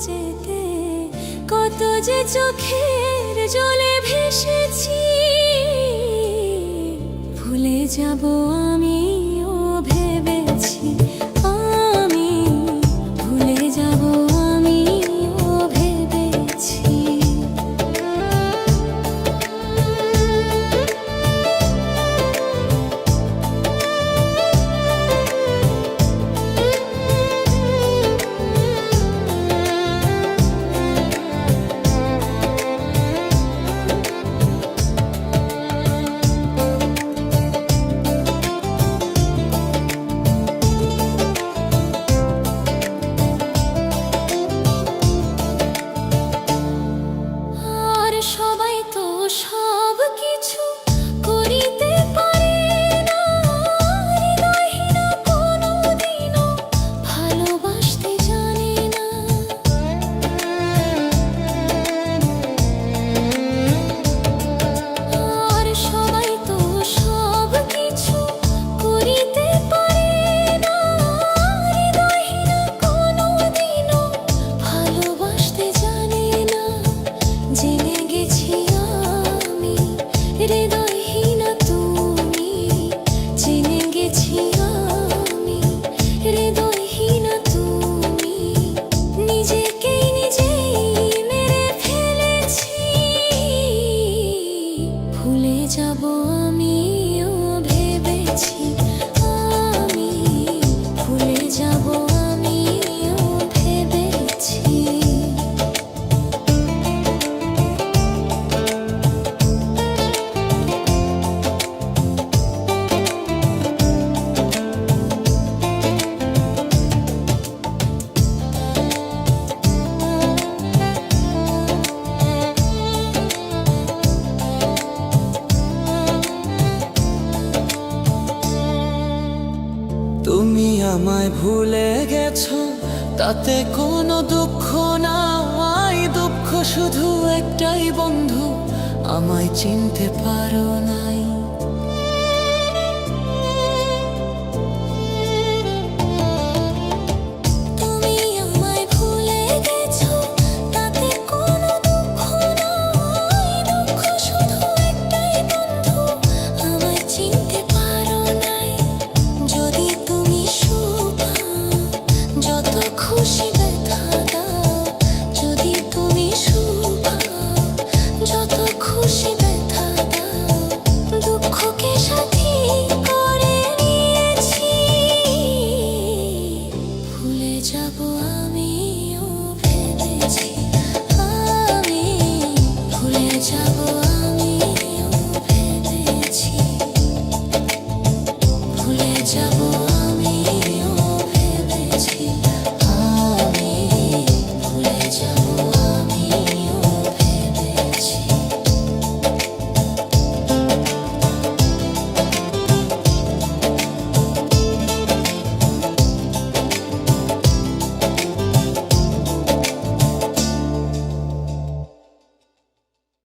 যেতে কত যে চোখের জলে ভেসেছি, ভুলে যাব আমিও ভেবেছি, আমি ভুলে যাব আমিও ভেবেছি। সবাই তো সব কিছু করিতে পারে না, হৃদয়হীনা কোনোদিনও ভালোবাসতে জানে না। আর সবাই তো সব কিছু করিতে পারে না, হৃদয়হীনা কোনোদিনও ভালোবাসতে জানে না। জেনে গেছি আমি হৃদয়হীনা তুমি, জেনে গেছি আমি হৃদয়হীনা তুমি, নিজেকেই নিজেই মেরে ফেলেছি, ভুলে যাব আমিও ভেবেছি, আমি ভুলে যাব আমিও ভেবেছি। তুমি আমায় ভুলে গেছো, তাতে কোনো দুঃখ নাই। দুঃখ শুধু একটাই বন্ধু, আমায় চিনতে পারো নাই।